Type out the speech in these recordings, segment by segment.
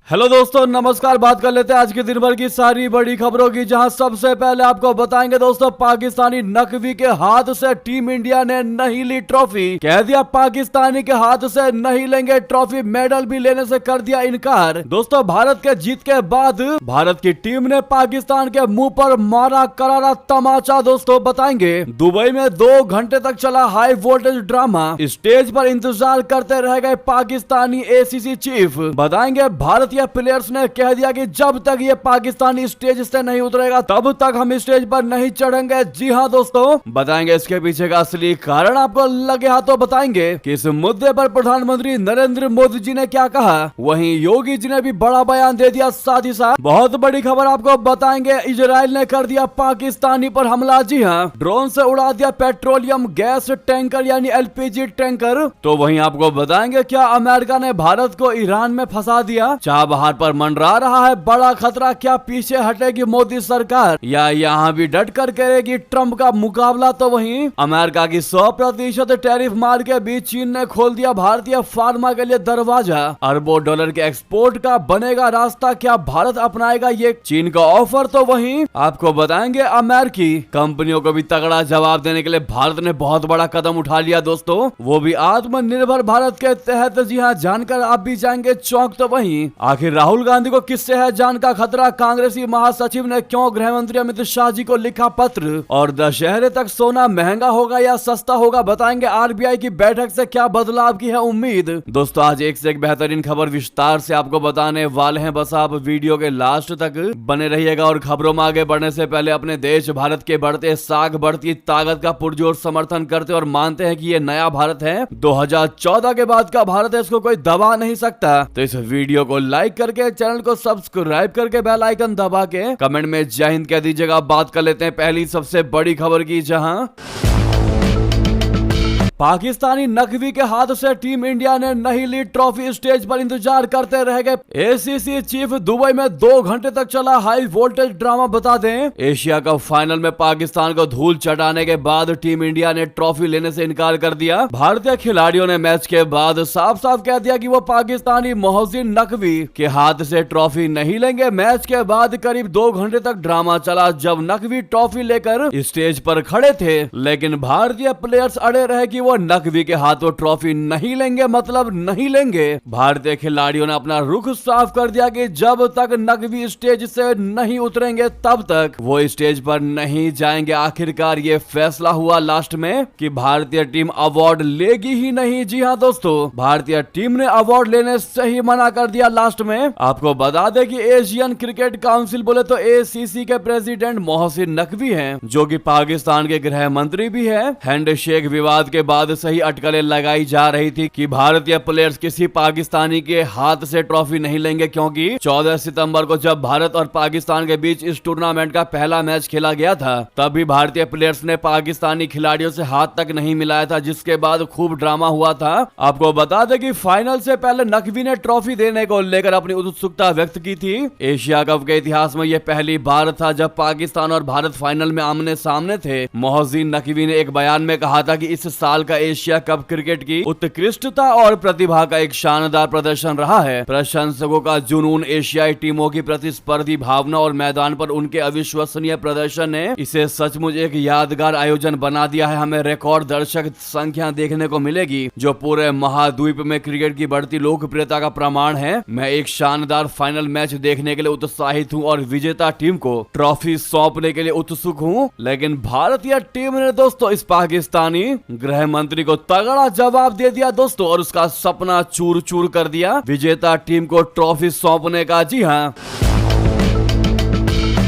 Hello दोस्तों, नमस्कार। बात कर लेते हैं आज के दिन भर की सारी बड़ी खबरों की, जहां सबसे पहले आपको बताएंगे दोस्तों, पाकिस्तानी नकवी के हाथ से टीम इंडिया ने नहीं ली ट्रॉफी। कह दिया पाकिस्तानी के हाथ से नहीं लेंगे ट्रॉफी, मेडल भी लेने से कर दिया इनकार। दोस्तों, भारत के जीत के बाद भारत की टीम ने पाकिस्तान के मुंह पर मारा करारा तमाचा। दोस्तों बताएंगे, दुबई में 2 घंटे तक चला हाई वोल्टेज ड्रामा, स्टेज पर इंतजार करते रह गए पाकिस्तानी एसीसी चीफ। बताएंगे, भारतीय प्लेयर्स ने कह दिया कि जब तक ये पाकिस्तानी स्टेज से नहीं उतरेगा तब तक हम स्टेज पर नहीं चढ़ेंगे। जी हाँ दोस्तों, बताएंगे इसके पीछे का असली कारण आपको लगे हाथों बताएंगे कि इस मुद्दे पर प्रधानमंत्री नरेंद्र मोदी जी ने क्या कहा। वहीं योगी जी ने भी बड़ा बयान दे दिया। साथ ही साथ बहुत बड़ी खबर आपको बताएंगे, इजराइल ने कर दिया पाकिस्तानी पर हमला। जी हाँ, ड्रोन से उड़ा दिया पेट्रोलियम गैस टैंकर यानी एलपीजी टैंकर। तो वहीं आपको बताएंगे, क्या अमेरिका ने भारत को ईरान में फंसा दिया। बाहर पर मंडरा रहा है बड़ा खतरा, क्या पीछे हटेगी मोदी सरकार या यहाँ भी डट कर करेगी ट्रंप का मुकाबला। तो वहीं अमेरिका की 100% टैरिफ मार के बीच चीन ने खोल दिया भारतीय फार्मा के लिए दरवाजा। अरबों डॉलर के एक्सपोर्ट का बनेगा रास्ता, क्या भारत अपनाएगा ये चीन का ऑफर। तो वहीं आपको बताएंगे, अमेरिकी कंपनियों को भी तगड़ा जवाब देने के लिए भारत ने बहुत बड़ा कदम उठा लिया दोस्तों, वो भी आत्मनिर्भर भारत के तहत। जी हाँ, जानकर आप भी जाएंगे चौंक। तो वहीं आखिर राहुल गांधी को किससे है जान का खतरा, कांग्रेसी महासचिव ने क्यों गृह मंत्री अमित शाह जी को लिखा पत्र। और दशहरे तक सोना महंगा होगा या सस्ता होगा, बताएंगे आरबीआई की बैठक से क्या बदलाव की है उम्मीद। दोस्तों, आज एक से एक बेहतरीन खबर विस्तार से आपको बताने वाले हैं, बस आप वीडियो के लास्ट तक बने रहिएगा। और खबरों में आगे बढ़ने से पहले अपने देश भारत के बढ़ते साख बढ़ती ताकत का पुरजोर समर्थन करते और मानते हैं कि ये नया भारत है, 2014 के बाद का भारत है, इसको कोई दबा नहीं सकता। तो इस वीडियो को लाइक करके चैनल को सब्सक्राइब करके बेल आइकन दबा के कमेंट में जय हिंद कह दीजिएगा। बात कर लेते हैं पहली सबसे बड़ी खबर की, जहां पाकिस्तानी नकवी के हाथ से टीम इंडिया ने नहीं ली ट्रॉफी, स्टेज पर इंतजार करते रह गए एसीसी चीफ। दुबई में 2 घंटे तक चला हाई वोल्टेज ड्रामा। बता दें, एशिया कप फाइनल में पाकिस्तान को धूल चटाने के बाद टीम इंडिया ने ट्रॉफी लेने से इनकार कर दिया। भारतीय खिलाड़ियों ने मैच के बाद साफ साफ कह दिया कि वो पाकिस्तानी मोहसिन नकवी के हाथ से ट्रॉफी नहीं लेंगे। मैच के बाद करीब 2 घंटे तक ड्रामा चला, जब नकवी ट्रॉफी लेकर स्टेज पर खड़े थे, लेकिन भारतीय प्लेयर्स अड़े रहे कि वो नकवी के हाथों ट्रॉफी नहीं लेंगे, मतलब नहीं लेंगे। भारतीय खिलाड़ियों ने अपना रुख साफ कर दिया कि जब तक नकवी स्टेज से नहीं उतरेंगे तब तक वो स्टेज पर नहीं जाएंगे। आखिरकार ये फैसला हुआ लास्ट में कि भारतीय टीम अवार्ड लेगी ही नहीं। जी हाँ दोस्तों, भारतीय टीम ने अवार्ड लेने से ही मना कर दिया लास्ट में। आपको बता दें कि एशियन क्रिकेट काउंसिल बोले तो एसीसी के प्रेसिडेंट मोहसिन नकवी हैं, जो कि पाकिस्तान के गृह मंत्री भी है। हैंडशेक विवाद के बाद सही अटकलें लगाई जा रही थी कि भारतीय प्लेयर्स किसी पाकिस्तानी के हाथ से ट्रॉफी नहीं लेंगे, क्योंकि 14 सितंबर को जब भारत और पाकिस्तान के बीच इस टूर्नामेंट का पहला मैच खेला गया था, तब भी भारतीय प्लेयर्स ने पाकिस्तानी खिलाड़ियों से हाथ तक नहीं मिलाया था, जिसके बाद खूब ड्रामा हुआ था। आपको बता दें कि फाइनल से पहले नकवी ने ट्रॉफी देने को लेकर अपनी उत्सुकता व्यक्त की थी। एशिया कप के इतिहास में यह पहली बार था जब पाकिस्तान और भारत फाइनल में आमने सामने थे। मोहसिन नकवी ने एक बयान में कहा था कि इस साल का एशिया कप क्रिकेट की उत्कृष्टता और प्रतिभा का एक शानदार प्रदर्शन रहा है। प्रशंसकों का जुनून, एशियाई टीमों की प्रतिस्पर्धी भावना और मैदान पर उनके अविश्वसनीय प्रदर्शन ने इसे सचमुच एक यादगार आयोजन बना दिया है। हमें रिकॉर्ड दर्शक संख्या देखने को मिलेगी, जो पूरे महाद्वीप में क्रिकेट की बढ़ती लोकप्रियता का प्रमाण है। मैं एक शानदार फाइनल मैच देखने के लिए उत्साहित हूँ और विजेता टीम को ट्रॉफी सौंपने के लिए उत्सुक हूँ। लेकिन भारतीय टीम ने दोस्तों इस पाकिस्तानी गृह मंत्री को तगड़ा जवाब दे दिया दोस्तों, और उसका सपना चूर चूर कर दिया विजेता टीम को ट्रॉफी सौंपने का। जी हाँ,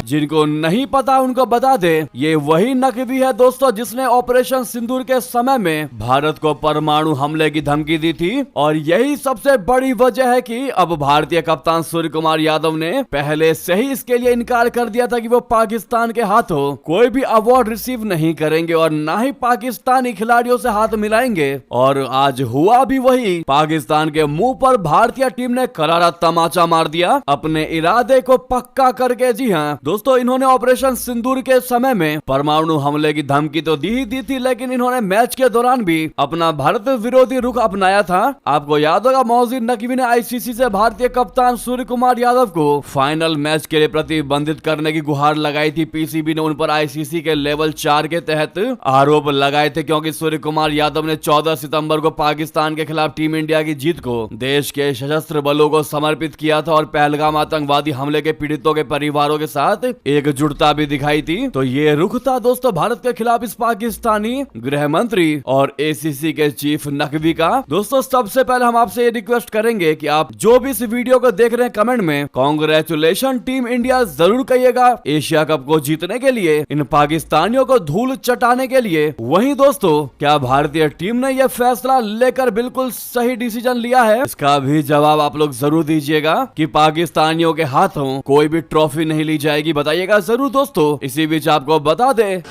जिनको नहीं पता उनको बता दे, ये वही नकवी है दोस्तों जिसने ऑपरेशन सिंदूर के समय में भारत को परमाणु हमले की धमकी दी थी। और यही सबसे बड़ी वजह है कि अब भारतीय कप्तान सूर्य कुमार यादव ने पहले से ही इसके लिए इनकार कर दिया था कि वो पाकिस्तान के हाथों कोई भी अवार्ड रिसीव नहीं करेंगे और ना ही पाकिस्तानी खिलाड़ियों से हाथ मिलाएंगे। और आज हुआ भी वही, पाकिस्तान के मुंह पर भारतीय टीम ने करारा तमाचा मार दिया, अपने इरादे को पक्का करके। जी हाँ दोस्तों इन्होंने ऑपरेशन सिंदूर के समय में परमाणु हमले की धमकी तो दी ही दी थी, लेकिन इन्होंने मैच के दौरान भी अपना भारत विरोधी रुख अपनाया था। आपको याद होगा मोहसिन नकवी ने आईसीसी से भारतीय कप्तान सूर्य कुमार यादव को फाइनल मैच के लिए प्रतिबंधित करने की गुहार लगाई थी। पीसीबी ने उन पर आईसीसी के लेवल 4 के तहत आरोप लगाए थे, क्योंकि सूर्य कुमार यादव ने 14 सितंबर को पाकिस्तान के खिलाफ टीम इंडिया की जीत को देश के सशस्त्र बलों को समर्पित किया था और पहलगाम आतंकवादी हमले के पीड़ितों के परिवारों के साथ एकजुटता भी दिखाई थी। तो ये रुख था दोस्तों भारत के खिलाफ इस पाकिस्तानी गृह मंत्री और एसीसी के चीफ नकवी का। दोस्तों सबसे पहले हम आपसे ये रिक्वेस्ट करेंगे कि आप जो भी इस वीडियो को देख रहे हैं कमेंट में कांग्रेचुलेशन टीम इंडिया जरूर कहिएगा एशिया कप को जीतने के लिए, इन पाकिस्तानियों को धूल चटाने के लिए। वहीं दोस्तों क्या भारतीय टीम ने यह फैसला लेकर बिल्कुल सही डिसीजन लिया है, इसका भी जवाब आप लोग जरूर दीजिएगा कि पाकिस्तानियों के हाथों कोई भी ट्रॉफी नहीं ली जाएगी, बताइएगा जरूर दोस्तों। इसी बीच आपको बता दे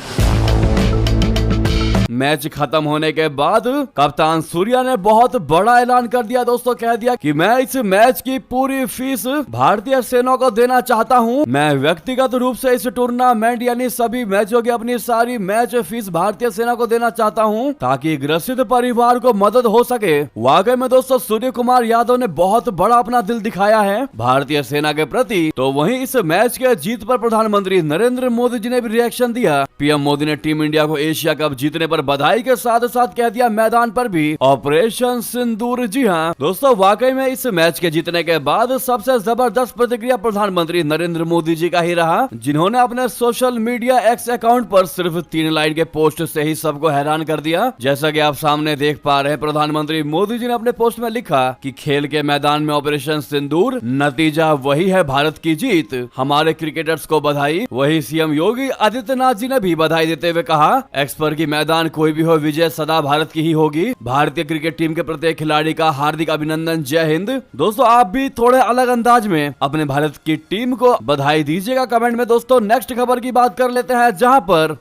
मैच खत्म होने के बाद कप्तान सूर्या ने बहुत बड़ा ऐलान कर दिया दोस्तों। कह दिया कि मैं इस मैच की पूरी फीस भारतीय सेना को देना चाहता हूं। मैं व्यक्तिगत रूप से इस टूर्नामेंट यानी सभी मैचों की अपनी सारी मैच फीस भारतीय सेना को देना चाहता हूं, ताकि ग्रसित परिवार को मदद हो सके। वाकई में दोस्तों सूर्य कुमार यादव ने बहुत बड़ा अपना दिल दिखाया है भारतीय सेना के प्रति। तो वहीं इस मैच के जीत पर प्रधानमंत्री नरेंद्र मोदी जी ने भी रिएक्शन दिया। पीएम मोदी ने टीम इंडिया को एशिया कप जीतने पर बधाई के साथ साथ कह दिया मैदान पर भी ऑपरेशन सिंदूर। जी हाँ दोस्तों, वाकई में इस मैच के जीतने के बाद सबसे जबरदस्त प्रतिक्रिया प्रधानमंत्री नरेंद्र मोदी जी का ही रहा, जिन्होंने अपने सोशल मीडिया एक्स अकाउंट पर सिर्फ 3 लाइन के पोस्ट से ही सबको हैरान कर दिया। जैसा कि आप सामने देख पा रहे हैं, प्रधानमंत्री मोदी जी ने अपने पोस्ट में लिखा कि खेल के मैदान में ऑपरेशन सिंदूर, नतीजा वही है भारत की जीत। हमारे क्रिकेटर्स को बधाई। वही सीएम योगी आदित्यनाथ जी ने भी बधाई देते हुए कहा, एक्स पर की मैदान कोई भी हो, विजय सदा भारत की ही होगी। भारतीय क्रिकेट टीम के प्रत्येक खिलाड़ी का हार्दिक अभिनंदन। जय हिंद। दोस्तों आप भी थोड़े अलग अंदाज में अपने भारत की टीम को बधाई दीजिएगा कमेंट में। दोस्तों नेक्स्ट खबर की बात कर लेते हैं, जहां पर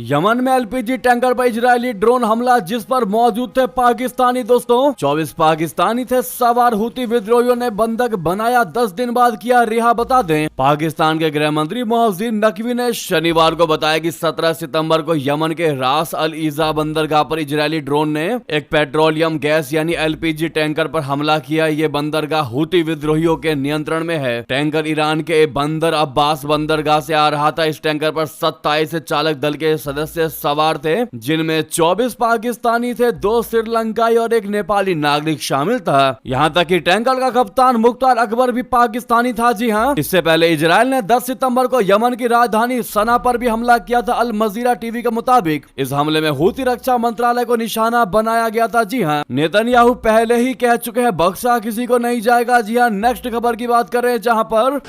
यमन में एलपीजी टैंकर पर इजरायली ड्रोन हमला, जिस पर मौजूद थे पाकिस्तानी। दोस्तों 24 पाकिस्तानी थे सवार। हुती विद्रोहियों ने बंधक बनाया, 10 दिन बाद किया रिहा। बता दें पाकिस्तान के गृह मंत्री मोहसिन नकवी ने शनिवार को बताया कि 17 सितंबर को यमन के रास अल ईजा बंदरगाह पर इजरायली ड्रोन ने एक पेट्रोलियम गैस यानी एलपीजी टैंकर पर हमला किया। ये बंदरगाह हुती विद्रोहियों के नियंत्रण में है। टैंकर ईरान के बंदर अब्बास बंदरगाह से आ रहा था। इस टैंकर पर 27 चालक दल के सदस्य सवार थे, जिनमें 24 पाकिस्तानी थे, 2 श्रीलंकाई और 1 नेपाली नागरिक शामिल था। यहाँ तक कि टैंकर का कप्तान मुख्तार अकबर भी पाकिस्तानी था। जी हाँ, इससे पहले इजराइल ने 10 सितंबर को यमन की राजधानी सना पर भी हमला किया था। अल मजीरा टीवी के मुताबिक इस हमले में हुती रक्षा मंत्रालय को निशाना बनाया गया था। जी हाँ, नेतन्याहू पहले ही कह चुके हैं बख्शा किसी को नहीं जाएगा। जी हाँ, नेक्स्ट खबर की बात करें, जहाँ पर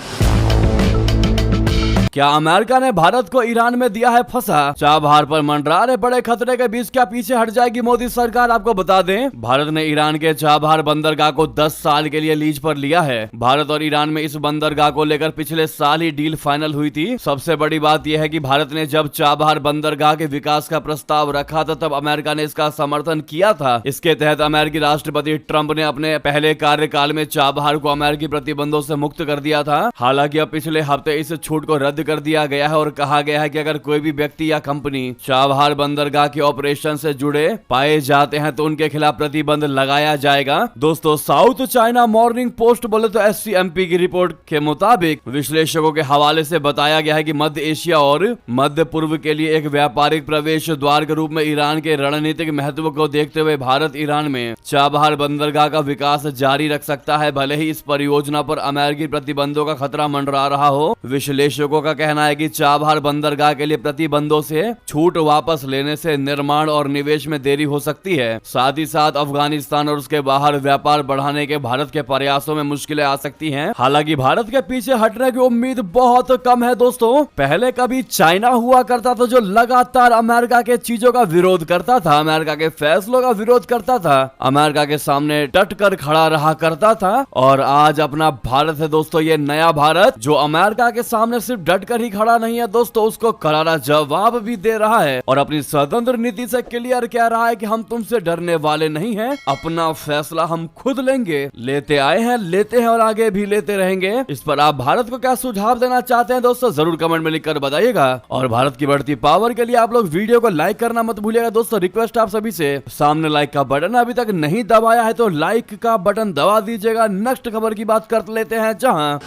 क्या अमेरिका ने भारत को ईरान में दिया है फंसा। चाबहार पर मंडरा रहे बड़े खतरे के बीच क्या पीछे हट जाएगी मोदी सरकार। आपको बता दें भारत ने ईरान के चाबहार बंदरगाह को 10 साल के लिए लीज पर लिया है। भारत और ईरान में इस बंदरगाह को लेकर पिछले साल ही डील फाइनल हुई थी। सबसे बड़ी बात यह है कि भारत ने जब चाबहार बंदरगाह के विकास का प्रस्ताव रखा था, तब अमेरिका ने इसका समर्थन किया था। इसके तहत अमेरिकी राष्ट्रपति ट्रंप ने अपने पहले कार्यकाल में चाबहार को अमेरिकी प्रतिबंधों से मुक्त कर दिया था। हालांकि अब पिछले हफ्ते इस छूट को रद्द कर दिया गया है और कहा गया है कि अगर कोई भी व्यक्ति या कंपनी चाबहार बंदरगाह के ऑपरेशन से जुड़े पाए जाते हैं तो उनके खिलाफ प्रतिबंध लगाया जाएगा। दोस्तों साउथ चाइना मॉर्निंग पोस्ट बोले तो एससीएमपी की रिपोर्ट के मुताबिक विश्लेषकों के हवाले से बताया गया है कि मध्य एशिया और मध्य पूर्व के लिए एक व्यापारिक प्रवेश द्वार के रूप में ईरान के रणनीतिक महत्व को देखते हुए भारत ईरान में चाबहार बंदरगाह का विकास जारी रख सकता है, भले ही इस परियोजना पर अमेरिकी प्रतिबंधों का खतरा मंडरा रहा हो। विश्लेषकों का कहना है कि चाबहार बंदरगाह के लिए प्रतिबंधों से छूट वापस लेने से निर्माण और निवेश में देरी हो सकती है। साथ ही साथ अफगानिस्तान और उसके बाहर व्यापार बढ़ाने के भारत के प्रयासों में मुश्किलें आ सकती हैं। हालांकि भारत के पीछे हटने की उम्मीद बहुत कम है। दोस्तों पहले कभी चाइना हुआ करता था जो लगातार अमेरिका के चीजों का विरोध करता था, अमेरिका के फैसलों का विरोध करता था, अमेरिका के सामने डट कर खड़ा रहा करता था। और आज अपना भारत है दोस्तों, ये नया भारत जो अमेरिका के सामने सिर्फ डट डट कर ही खड़ा नहीं है दोस्तों, उसको करारा जवाब भी दे रहा है और अपनी स्वतंत्र नीति से क्लियर कह रहा है कि हम तुमसे डरने वाले नहीं हैं, अपना फैसला हम खुद लेंगे, लेते आए हैं, लेते हैं और आगे भी लेते रहेंगे। इस पर आप भारत को क्या सुझाव देना चाहते हैं दोस्तों, जरूर कमेंट में लिखकर बताइएगा। और भारत की बढ़ती पावर के लिए आप लोग वीडियो को लाइक करना मत भूलिएगा दोस्तों। रिक्वेस्ट आप सभी से, सामने लाइक का बटन अभी तक नहीं दबाया है तो लाइक का बटन दबा दीजिएगा। नेक्स्ट खबर की बात कर लेते हैं, जहां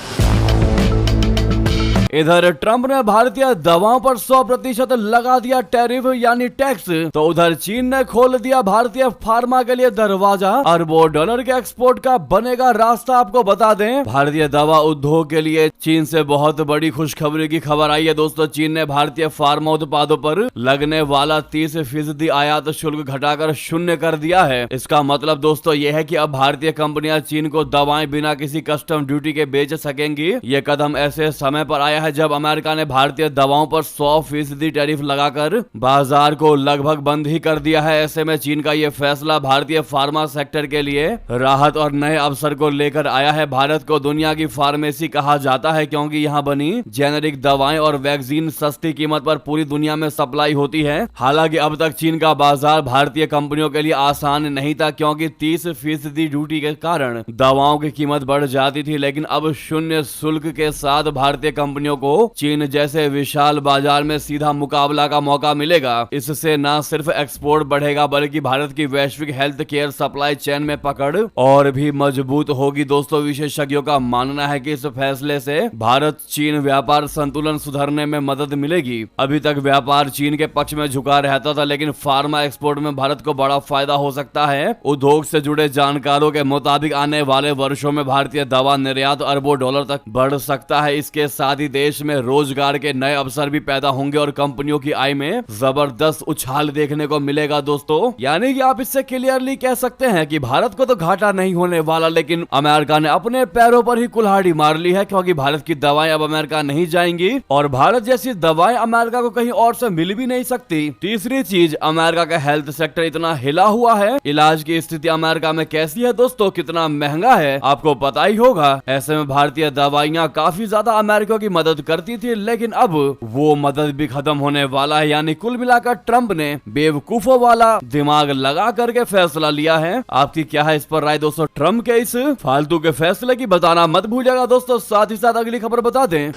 इधर ट्रंप ने भारतीय दवाओं पर 100% लगा दिया टैरिफ यानी टैक्स, तो उधर चीन ने खोल दिया भारतीय फार्मा के लिए दरवाजा। अरबों डॉलर के एक्सपोर्ट का बनेगा रास्ता। आपको बता दें, भारतीय दवा उद्योग के लिए चीन से बहुत बड़ी खुशखबरी की खबर आई है दोस्तों। चीन ने भारतीय फार्मा उत्पादों पर लगने वाला 30% आयात शुल्क घटाकर शून्य कर दिया है। इसका मतलब दोस्तों यह है कि अब भारतीय कंपनियां चीन को दवाएं बिना किसी कस्टम ड्यूटी के बेच सकेंगी। ये कदम ऐसे समय पर आया है जब अमेरिका ने भारतीय दवाओं पर 100% टैरिफ लगाकर बाजार को लगभग बंद ही कर दिया है। ऐसे में चीन का ये फैसला भारतीय फार्मा सेक्टर के लिए राहत और नए अवसर को लेकर आया है। भारत को दुनिया की फार्मेसी कहा जाता है क्योंकि यहाँ बनी जेनेरिक दवाएं और वैक्सीन सस्ती कीमत पर पूरी दुनिया में सप्लाई होती है। हालांकि अब तक चीन का बाजार भारतीय कंपनियों के लिए आसान नहीं था क्योंकि 30% ड्यूटी के कारण दवाओं की कीमत बढ़ जाती थी, लेकिन अब शून्य शुल्क के साथ भारतीय कंपनियों को चीन जैसे विशाल बाजार में सीधा मुकाबला का मौका मिलेगा। इससे न सिर्फ एक्सपोर्ट बढ़ेगा बल्कि भारत की वैश्विक हेल्थ केयर सप्लाई चेन में पकड़ और भी मजबूत होगी। दोस्तों, विशेषज्ञों का मानना है कि इस फैसले से भारत चीन व्यापार संतुलन सुधरने में मदद मिलेगी। अभी तक व्यापार चीन के पक्ष में झुका रहता था, लेकिन फार्मा एक्सपोर्ट में भारत को बड़ा फायदा हो सकता है। उद्योग से जुड़े जानकारों के मुताबिक आने वाले वर्षों में भारतीय दवा निर्यात अरबों डॉलर तक बढ़ सकता है। इसके साथ ही देश में रोजगार के नए अवसर भी पैदा होंगे और कंपनियों की आय में जबरदस्त उछाल देखने को मिलेगा दोस्तों। यानी कि आप इससे क्लियरली कह सकते हैं कि भारत को तो घाटा नहीं होने वाला, लेकिन अमेरिका ने अपने पैरों पर ही कुल्हाड़ी मार ली है क्योंकि भारत की दवाएं अब अमेरिका नहीं जाएंगी और भारत जैसी दवाएं अमेरिका को कहीं और से मिल भी नहीं सकती। तीसरी चीज, अमेरिका का हेल्थ सेक्टर इतना हिला हुआ है, इलाज की स्थिति अमेरिका में कैसी है दोस्तों, कितना महंगा है आपको पता ही होगा। ऐसे में भारतीय दवाइयां काफी ज्यादा अमेरिका की मदद करती थी, लेकिन अब वो मदद भी खत्म होने वाला है। यानी कुल मिलाकर ट्रंप ने बेवकूफों वाला दिमाग लगा करके फैसला लिया है। आपकी क्या है इस पर राय दोस्तों? ट्रंप के इस फालतू के फैसले की बताना मत भूलिएगा दोस्तों। साथ ही साथ अगली खबर बता दें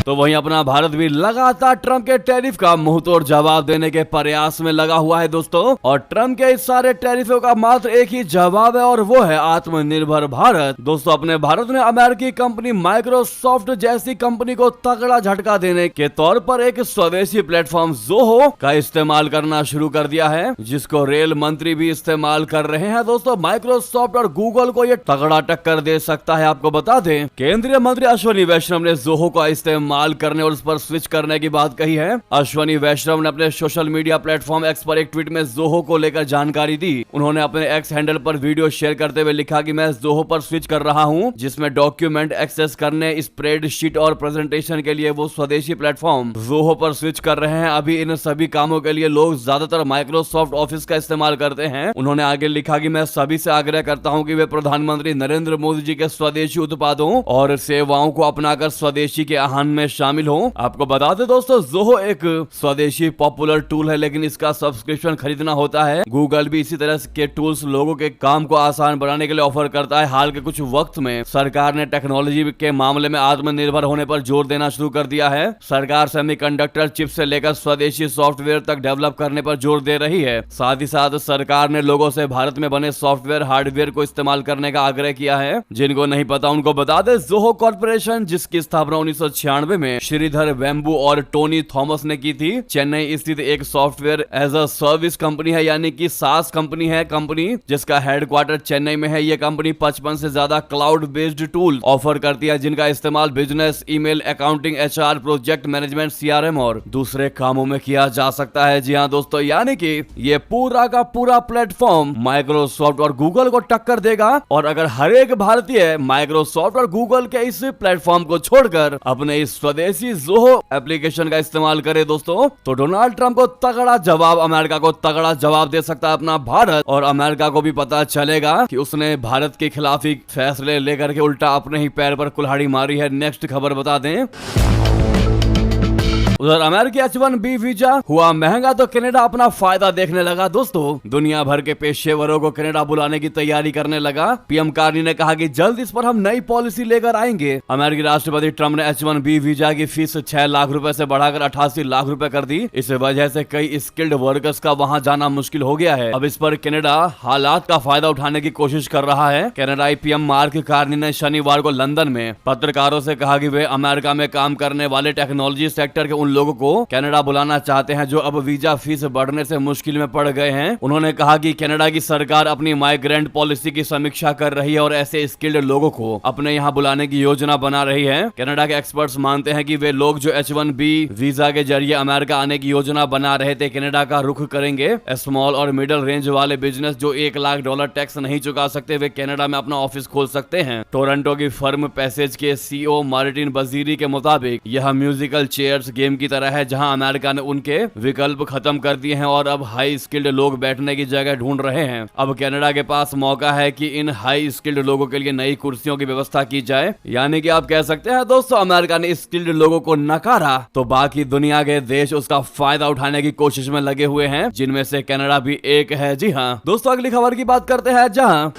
तो वहीं अपना भारत भी लगातार ट्रंप के टैरिफ का मुंहतोड़ जवाब देने के प्रयास में लगा हुआ है दोस्तों। और ट्रंप के इस सारे टैरिफों का मात्र एक ही जवाब है और वो है आत्मनिर्भर भारत। दोस्तों, अपने भारत ने अमेरिकी कंपनी माइक्रोसॉफ्ट जैसी कंपनी को तगड़ा झटका देने के तौर पर एक स्वदेशी प्लेटफॉर्म जोहो का इस्तेमाल करना शुरू कर दिया है, जिसको रेल मंत्री भी इस्तेमाल कर रहे हैं। दोस्तों, माइक्रोसॉफ्ट और गूगल को ये तगड़ा टक्कर दे सकता है। आपको बता दें, केंद्रीय मंत्री अश्विनी वैष्णव ने जोहो का इस्तेमाल करने और उस पर स्विच करने की बात कही है। अश्विनी वैष्णव ने अपने सोशल मीडिया प्लेटफॉर्म एक्स पर एक ट्वीट में जोहो को लेकर जानकारी दी। उन्होंने अपने एक्स हैंडल पर वीडियो शेयर करते हुए लिखा कि मैं जोहो पर स्विच कर रहा हूं, जिसमें डॉक्यूमेंट एक्सेस करने, स्प्रेडशीट और प्रेजेंटेशन के लिए वो स्वदेशी प्लेटफॉर्म जोहो पर स्विच कर रहे हैं। अभी इन सभी कामों के लिए लोग ज्यादातर माइक्रोसॉफ्ट ऑफिस का इस्तेमाल करते हैं। उन्होंने आगे लिखा कि मैं सभी से आग्रह करता हूं कि वे प्रधानमंत्री नरेंद्र मोदी जी के स्वदेशी उत्पादों और सेवाओं को अपनाकर स्वदेशी के आह्वान में शामिल हो। आपको बता दें दोस्तों, जोहो एक स्वदेशी पॉपुलर टूल है, लेकिन इसका सब्सक्रिप्शन खरीदना होता है। गूगल भी इसी तरह के टूल्स लोगों के काम को आसान बनाने के लिए ऑफर करता है। हाल के कुछ वक्त में सरकार ने टेक्नोलॉजी के मामले में आत्मनिर्भर होने पर जोर देना शुरू कर दिया है। सरकार सेमीकंडक्टर चिप से लेकर स्वदेशी सॉफ्टवेयर तक डेवलप करने पर जोर दे रही है। साथ ही साथ सरकार ने लोगों से भारत में बने सॉफ्टवेयर हार्डवेयर को इस्तेमाल करने का आग्रह किया है। जिनको नहीं पता उनको बता दे, जोहो कॉर्पोरेशन, जिसकी स्थापना 1996 में श्रीधर वेम्बू और टोनी थॉमस ने की थी, चेन्नई स्थित एक software as a service company है, यानी कि सास कंपनी है। कंपनी जिसका हेडक्वार्टर चेन्नई में है। ये कंपनी 55 से ज्यादा क्लाउड बेस्ड टूल ऑफर करती है, जिनका इस्तेमाल business, email, accounting, HR, project management, CRM और दूसरे कामों में किया जा सकता है। जी हाँ दोस्तों, यानी कि ये पूरा का पूरा प्लेटफॉर्म माइक्रोसॉफ्ट और गूगल को टक्कर देगा। और अगर हर एक भारतीय माइक्रोसॉफ्ट और गूगल के इस प्लेटफॉर्म को छोड़कर अपने इस स्वदेशी जोहो एप्लीकेशन का इस्तेमाल करे दोस्तों, तो डोनाल्ड ट्रंप को तगड़ा जवाब, अमेरिका को तगड़ा जवाब दे सकता है अपना भारत, और अमेरिका को भी पता चलेगा कि उसने भारत के खिलाफ ही फैसले लेकर के उल्टा अपने ही पैर पर कुल्हाड़ी मारी है। नेक्स्ट खबर बता दें, उधर अमेरिकी H-1B वीजा हुआ महंगा तो कनाडा अपना फायदा देखने लगा दोस्तों। दुनिया भर के पेशेवरों को कनाडा बुलाने की तैयारी करने लगा। पीएम कार्नी ने कहा कि जल्द इस पर हम नई पॉलिसी लेकर आएंगे। अमेरिकी राष्ट्रपति ट्रंप ने H-1B वीजा की फीस 6 लाख रुपए से बढ़ाकर 88 लाख रुपए कर दी। इस वजह से कई स्किल्ड वर्कर्स का वहां जाना मुश्किल हो गया है। अब इस पर कनाडा हालात का फायदा उठाने की कोशिश कर रहा है। कनाडाई पीएम मार्क कार्नी ने शनिवार को लंदन में पत्रकारों से कहा कि वे अमेरिका में काम करने वाले टेक्नोलॉजी सेक्टर के लोगों को कनाडा बुलाना चाहते हैं जो अब वीजा फीस बढ़ने से मुश्किल में पड़ गए हैं। उन्होंने कहा कि कनाडा की सरकार अपनी माइग्रेंट पॉलिसी की समीक्षा कर रही है और ऐसे स्किल्ड लोगों को अपने यहाँ बुलाने की योजना बना रही है। कनाडा के एक्सपर्ट्स मानते हैं कि वे लोग जो H-1B वीजा के जरिए अमेरिका आने की योजना बना रहे थे कनाडा का रुख करेंगे। स्मॉल और मिडिल रेंज वाले बिजनेस जो $1 लाख टैक्स नहीं चुका सकते वे कनाडा में अपना ऑफिस खोल सकते हैं। टोरंटो की फर्म पैसेज के CEO मार्टिन बजीरी के मुताबिक यह म्यूजिकल चेयर्स गेम की तरह है जहां अमेरिका ने उनके विकल्प खत्म कर दिए हैं और अब हाई स्किल्ड लोग बैठने की जगह ढूंढ रहे हैं। अब कनाडा के पास मौका है कि इन हाई स्किल्ड लोगों के लिए नई कुर्सियों की व्यवस्था की जाए। यानी कि आप कह सकते हैं दोस्तों, अमेरिका ने स्किल्ड लोगों को नकारा तो बाकी दुनिया के देश उसका फायदा उठाने की कोशिश में लगे हुए हैं, जिनमें से कनाडा भी एक है। जी हाँ दोस्तों, अगली खबर की बात करते हैं जहां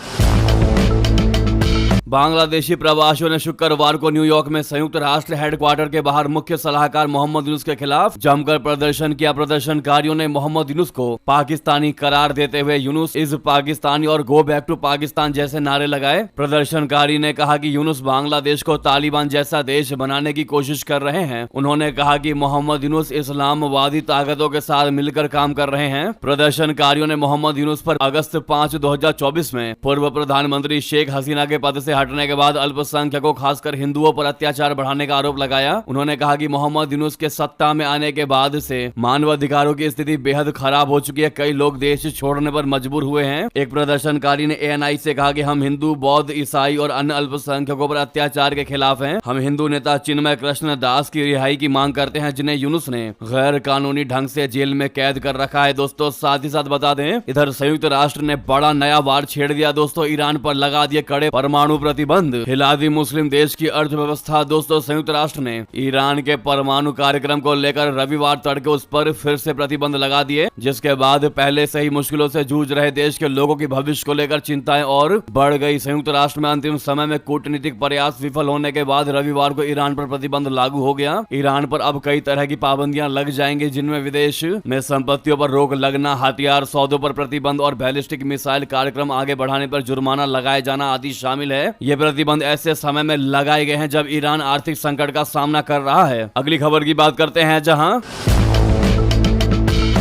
बांग्लादेशी प्रवासियों ने शुक्रवार को न्यूयॉर्क में संयुक्त राष्ट्र हेडक्वार्टर के बाहर मुख्य सलाहकार मोहम्मद यूनुस के खिलाफ जमकर प्रदर्शन किया। प्रदर्शनकारियों ने मोहम्मद यूनुस को पाकिस्तानी करार देते हुए यूनुस इज पाकिस्तानी और गो बैक टू पाकिस्तान जैसे नारे लगाए। प्रदर्शनकारी ने कहा कि यूनुस बांग्लादेश को तालिबान जैसा देश बनाने की कोशिश कर रहे हैं। उन्होंने कहा कि मोहम्मद यूनुस इस्लामवादी ताकतों के साथ मिलकर काम कर रहे हैं। प्रदर्शनकारियों ने मोहम्मद यूनुस पर अगस्त 5, 2024 में पूर्व प्रधानमंत्री शेख हसीना के पद से हटने के बाद अल्पसंख्यकों खासकर हिंदुओं पर अत्याचार बढ़ाने का आरोप लगाया। उन्होंने कहा कि मोहम्मद यूनुस के सत्ता में आने के बाद से मानवाधिकारों की स्थिति बेहद खराब हो चुकी है। कई लोग देश छोड़ने पर मजबूर हुए हैं। एक प्रदर्शनकारी ने ANI से कहा कि हम हिंदू, बौद्ध, ईसाई और अन्य अल्पसंख्यकों पर अत्याचार के खिलाफ हैं। हम हिंदू नेता चिन्मय कृष्ण दास की रिहाई की मांग करते हैं जिन्हें यूनुस ने गैर कानूनी ढंग से जेल में कैद कर रखा है। दोस्तों साथ ही साथ बता दें, इधर संयुक्त राष्ट्र ने बड़ा नया वार छेड़ दिया दोस्तों। ईरान पर लगा दिए कड़े परमाणु प्रतिबंध, हिला दी मुस्लिम देश की अर्थव्यवस्था। दोस्तों संयुक्त राष्ट्र ने ईरान के परमाणु कार्यक्रम को लेकर रविवार तड़के उस पर फिर से प्रतिबंध लगा दिए, जिसके बाद पहले से ही मुश्किलों से जूझ रहे देश के लोगों की भविष्य को लेकर चिंताएं और बढ़ गई। संयुक्त राष्ट्र में अंतिम समय में कूटनीतिक प्रयास विफल होने के बाद रविवार को ईरान पर प्रतिबंध लागू हो गया। ईरान पर अब कई तरह की पाबंदियां लग जाएंगी, जिनमें विदेश में संपत्तियों पर रोक लगना, हथियार सौदों पर प्रतिबंध और बैलिस्टिक मिसाइल कार्यक्रम आगे बढ़ाने पर जुर्माना लगाए जाना आदि शामिल है। ये प्रतिबंध ऐसे समय में लगाए गए हैं जब ईरान आर्थिक संकट का सामना कर रहा है। अगली खबर की बात करते हैं जहां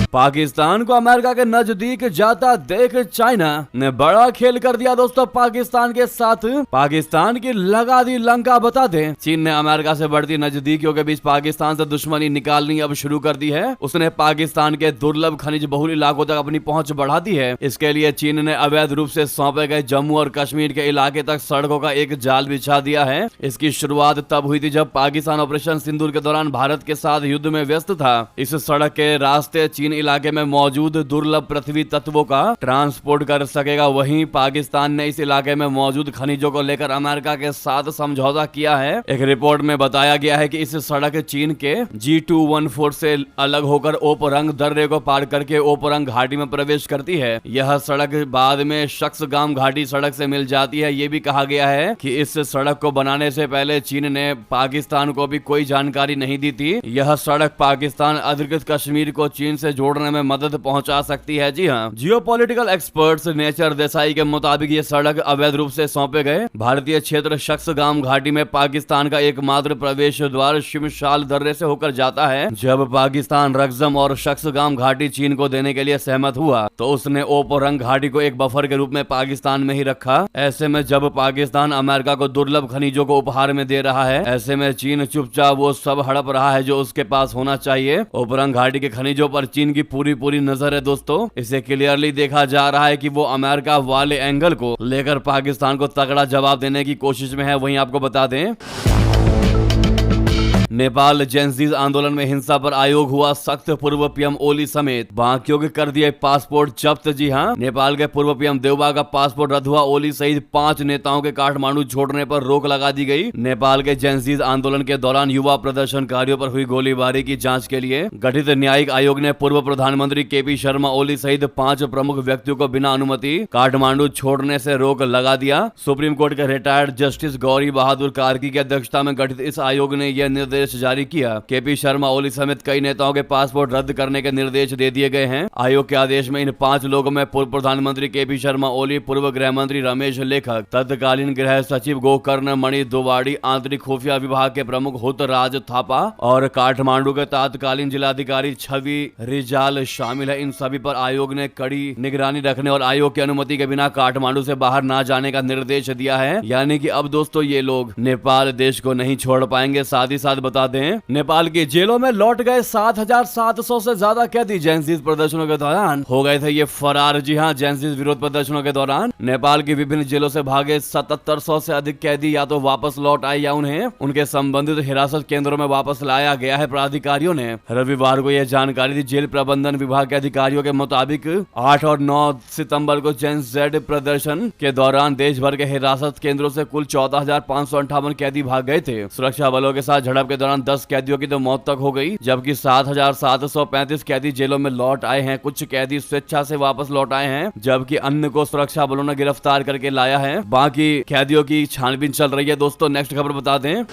पाकिस्तान को अमेरिका के नजदीक जाता देख चाइना ने बड़ा खेल कर दिया दोस्तों। पाकिस्तान के साथ पाकिस्तान की लगा दी लंका। बता दें, चीन ने अमेरिका से बढ़ती नजदीकियों के बीच पाकिस्तान से दुश्मनी निकालनी अब शुरू कर दी है। उसने पाकिस्तान के दुर्लभ खनिज बहुल इलाकों तक अपनी पहुंच बढ़ा दी है। इसके लिए चीन ने अवैध रूप से सौंपे गए जम्मू और कश्मीर के इलाके तक सड़कों का एक जाल बिछा दिया है। इसकी शुरुआत तब हुई थी जब पाकिस्तान ऑपरेशन सिंदूर के दौरान भारत के साथ युद्ध में व्यस्त था। इस सड़क के रास्ते चीन इलाके में मौजूद दुर्लभ पृथ्वी तत्वों का ट्रांसपोर्ट कर सकेगा। वहीं पाकिस्तान ने इस इलाके में मौजूद खनिजों को लेकर अमेरिका के साथ समझौता किया है। एक रिपोर्ट में बताया गया है कि इस सड़क चीन के G214 से अलग होकर ओपरंग दर्रे को पार करके ओपरंग घाटी में प्रवेश करती है। यह सड़क बाद में शख्सगाम घाटी सड़क से मिल जाती है। ये भी कहा गया है कि इस सड़क को बनाने से पहले चीन ने पाकिस्तान को भी कोई जानकारी नहीं दी थी। यह सड़क पाकिस्तान अधिकृत कश्मीर को चीन से जोड़ने में मदद पहुंचा सकती है। जी हाँ, जियोपॉलिटिकल एक्सपर्ट्स नेचर देसाई के मुताबिक ये सड़क अवैध रूप से सौंपे गए भारतीय क्षेत्र शख्सगाम घाटी में पाकिस्तान का एकमात्र प्रवेश द्वार शिमशाल दर्रे से होकर जाता है। जब पाकिस्तान रक्सम और शख्सगाम घाटी चीन को देने के लिए सहमत हुआ तो उसने ओपरंग घाटी को एक बफर के रूप में पाकिस्तान में ही रखा। ऐसे में जब पाकिस्तान अमेरिका को दुर्लभ खनिजों को उपहार में दे रहा है, ऐसे में चीन चुपचाप वो सब हड़प रहा है जो उसके पास होना चाहिए। ओपरंग घाटी के खनिजों पर चीन की पूरी नजर है दोस्तों। इसे क्लियरली देखा जा रहा है कि वो अमेरिका वाले एंगल को लेकर पाकिस्तान को तगड़ा जवाब देने की कोशिश में है। वहीं आपको बता दें, नेपाल जेंजीज आंदोलन में हिंसा पर आयोग हुआ सख्त, पूर्व पीएम ओली समेत बाकियों के कर दिए पासपोर्ट जब्त। जी हां, नेपाल के पूर्व पीएम देवबा का पासपोर्ट रद्द हुआ। ओली सहित 5 नेताओं के काठमांडू छोड़ने पर रोक लगा दी गई। नेपाल के जेंजीज आंदोलन के दौरान युवा प्रदर्शनकारियों पर हुई गोलीबारी की जांच के लिए गठित न्यायिक आयोग ने पूर्व प्रधानमंत्री केपी शर्मा ओली सहित 5 प्रमुख व्यक्तियों को बिना अनुमति काठमांडू छोड़ने से रोक लगा दिया। सुप्रीम कोर्ट के रिटायर्ड जस्टिस गौरी बहादुर कार्की की अध्यक्षता में गठित इस आयोग ने यह निर्देश जारी किया। केपी शर्मा ओली समेत कई नेताओं के पासपोर्ट रद्द करने के निर्देश दे दिए गए हैं। आयोग के आदेश में इन 5 लोगों में पूर्व प्रधानमंत्री केपी शर्मा ओली, पूर्व गृह मंत्री रमेश लेखक, तत्कालीन गृह सचिव गोकर्ण मणि दोवाड़ी, आंतरिक खुफिया विभाग के प्रमुख हुतराज थापा और काठमांडू के तत्कालीन जिलाधिकारी छवि रिजाल शामिल है। इन सभी पर आयोग ने कड़ी निगरानी रखने और आयोग की अनुमति के बिना काठमांडू से बाहर न जाने का निर्देश दिया है। यानी कि अब दोस्तों ये लोग नेपाल देश को नहीं छोड़ पाएंगे। साथ ही साथ बता दें, नेपाल की जेलों में लौट गए 7,700 से ज्यादा कैदी। जेंजीज प्रदर्शनों के दौरान हो गए थे ये फरार। जी हां, जेंजीज विरोध प्रदर्शनों के दौरान नेपाल की विभिन्न जेलों से भागे 7,700 से अधिक कैदी या तो वापस लौट आए या उन्हें उनके संबंधित हिरासत केंद्रों में वापस लाया गया है। प्राधिकारियों ने रविवार को यह जानकारी दी। जेल प्रबंधन विभाग के अधिकारियों के मुताबिक 8 और 9 सितंबर को जेंजेड प्रदर्शन के दौरान देश भर के हिरासत केंद्रों से कुल 14,558 कैदी भाग गए थे। सुरक्षा बलों के साथ झड़प के दौरान 10 कैदियों की तो मौत तक हो गई, जबकि 7,735 कैदी जेलों में लौट आए हैं। कुछ कैदी स्वेच्छा से वापस लौट आए हैं, जबकि अन्य को सुरक्षा बलों ने गिरफ्तार करके लाया है। बाकी कैदियों की छानबीन चल रही है। दोस्तों नेक्स्ट खबर बता दें,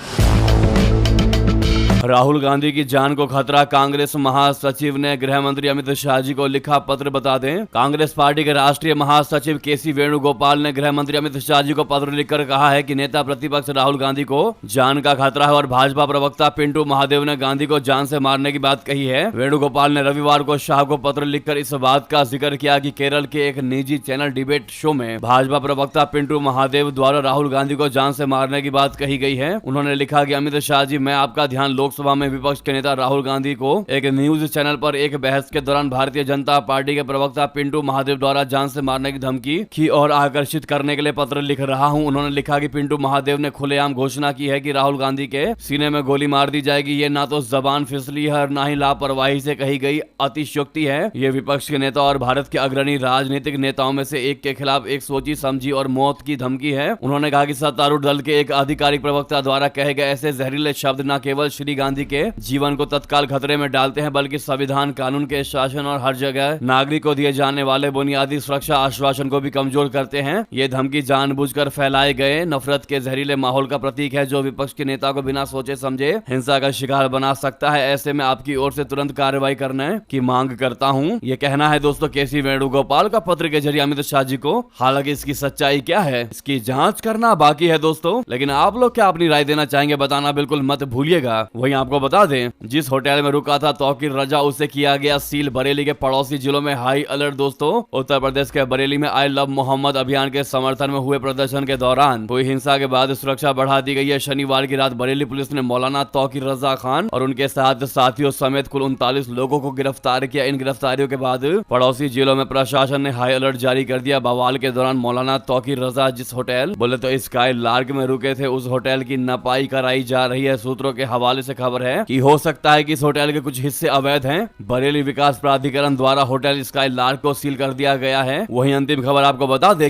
राहुल गांधी की जान को खतरा। कांग्रेस महासचिव ने गृह मंत्री अमित शाह जी को लिखा पत्र। बता दें, कांग्रेस पार्टी के राष्ट्रीय महासचिव केसी वेणुगोपाल ने गृह मंत्री अमित शाह जी को पत्र लिखकर कहा है कि नेता प्रतिपक्ष राहुल गांधी को जान का खतरा है और भाजपा प्रवक्ता पिंटू महादेव ने गांधी को जान से मारने की बात कही है। वेणुगोपाल ने रविवार को शाह को पत्र लिखकर इस बात का जिक्र किया कि केरल के एक निजी चैनल डिबेट शो में भाजपा प्रवक्ता पिंटू महादेव द्वारा राहुल गांधी को जान से मारने की बात कही गई है। उन्होंने लिखा कि अमित शाह जी, मैं आपका ध्यान लोकसभा में विपक्ष के नेता राहुल गांधी को एक न्यूज चैनल पर एक बहस के दौरान भारतीय जनता पार्टी के प्रवक्ता पिंटू महादेव द्वारा जान से मारने की धमकी की और आकर्षित करने के लिए पत्र लिख रहा हूं। उन्होंने लिखा कि पिंटू महादेव ने खुलेआम घोषणा की है कि राहुल गांधी के सीने में गोली मार दी जाएगी। ये ना तो जबान फिसली है और ना ही लापरवाही से कही गई अतिशयोक्ति है। ये विपक्ष के नेता और भारत के अग्रणी राजनीतिक नेताओं में से एक के खिलाफ एक सोची समझी और मौत की धमकी है। उन्होंने कहा कि सत्तारूढ़ दल के एक आधिकारिक प्रवक्ता द्वारा कहे गए ऐसे जहरीले शब्द न केवल श्री गांधी के जीवन को तत्काल खतरे में डालते हैं, बल्कि संविधान, कानून के शासन और हर जगह नागरिक को दिए जाने वाले बुनियादी सुरक्षा आश्वासन को भी कमजोर करते हैं। ये धमकी जानबूझकर फैलाए गए नफरत के जहरीले माहौल का प्रतीक है, जो विपक्ष के नेता को बिना सोचे समझे हिंसा का शिकार बना सकता है। ऐसे में आपकी ओर से तुरंत कार्रवाई करने की मांग करता हूं। ये कहना है दोस्तों केसी वेणुगोपाल का पत्र के जरिए अमित शाह जी को। हालांकि इसकी सच्चाई क्या है, इसकी जांच करना बाकी है दोस्तों, लेकिन आप लोग क्या अपनी राय देना चाहेंगे बताना बिल्कुल मत भूलिएगा। वहीं आपको बता दें, जिस होटल में रुका था तौकीर रजा, उसे किया गया सील। बरेली के पड़ोसी जिलों में हाई अलर्ट दोस्तों। उत्तर प्रदेश के बरेली में आई लव मोहम्मद अभियान के समर्थन में हुए प्रदर्शन के दौरान हुई हिंसा के बाद सुरक्षा बढ़ा दी गई है। शनिवार की रात बरेली पुलिस ने मौलाना तौकीर रजा खान और उनके साथ साथियों समेत कुल 39 लोगों को गिरफ्तार किया। इन गिरफ्तारियों के बाद पड़ोसी जिलों में प्रशासन ने हाई अलर्ट जारी कर दिया। बवाल के दौरान मौलाना तौकीर रजा जिस होटल बोले तो स्काई लार्क में रुके थे, उस होटल की नपाई कराई जा रही है। सूत्रों के हवाले से खबर है कि हो सकता है कि इस होटल के कुछ हिस्से अवैध हैं। बरेली विकास प्राधिकरण द्वारा होटल स्काई लार्क को सील कर दिया गया है। वहीं अंतिम खबर आपको बता दें,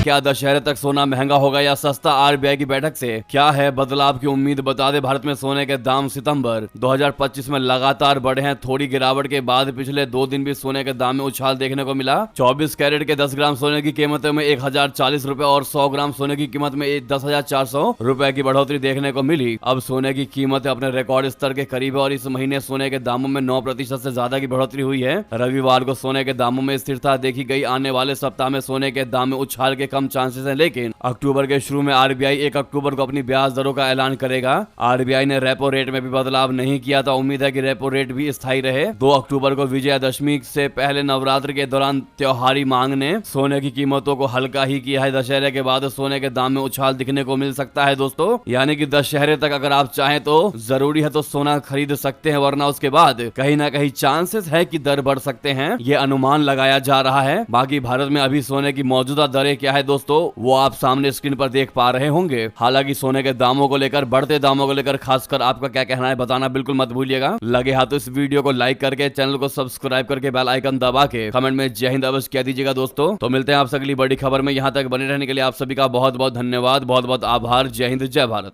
क्या दशहरे तक सोना महंगा होगा या सस्ता? आरबीआई की बैठक से क्या है बदलाव की उम्मीद? बता दें, भारत में सोने के दाम सितंबर 2025 में लगातार बढ़े हैं। थोड़ी गिरावट के बाद पिछले 2 दिन भी सोने के दाम में उछाल देखने को मिला। 24 कैरेट के 10 ग्राम सोने की कीमतों में 1040 रुपए और 100 ग्राम सोने की कीमत में 10,400 रुपए की बढ़ोतरी देखने को मिली। अब सोने की कीमतें अपने रिकॉर्ड स्तर के करीब है और इस महीने सोने के दामों में 9% से ज्यादा की बढ़ोतरी हुई है। रविवार को सोने के दामों में स्थिरता देखी गई। आने वाले सप्ताह में सोने के दाम में उछाल के कम चांसेस हैं, लेकिन अक्टूबर के शुरू में आरबीआई 1 अक्टूबर को अपनी ब्याज दरों का ऐलान करेगा। आरबीआई ने रेपो रेट में भी बदलाव नहीं किया था। उम्मीद है कि रेपो रेट भी स्थायी रहे। 2 अक्टूबर को विजयादशमी से पहले नवरात्र के दौरान त्योहारी मांग ने सोने की कीमतों को हल्का ही किया है। दशहरे के बाद सोने के दाम में उछाल दिखने को मिल सकता है दोस्तों, यानी कि दशहरे तक अगर आप चाहें तो जरूरी है तो सोना खरीद सकते हैं, वरना उसके बाद कहीं ना कहीं चांसेस है कि दर बढ़ सकते हैं। ये अनुमान लगाया जा रहा है। बाकी भारत में अभी सोने की मौजूदा दरें क्या है है दोस्तों वो आप सामने स्क्रीन पर देख पा रहे होंगे। हालांकि सोने के दामों को लेकर, बढ़ते दामों को लेकर खासकर आपका क्या कहना है बताना बिल्कुल मत भूलिएगा। लगे हाथ तो इस वीडियो को लाइक करके, चैनल को सब्सक्राइब करके, बेल आइकन दबा के कमेंट में जय हिंद अवश्य कह दीजिएगा दोस्तों। तो मिलते हैं आपसे अगली बड़ी खबर में। यहां तक बने रहने के लिए आप सभी का बहुत बहुत धन्यवाद, बहुत बहुत आभार। जय हिंद, जय भारत।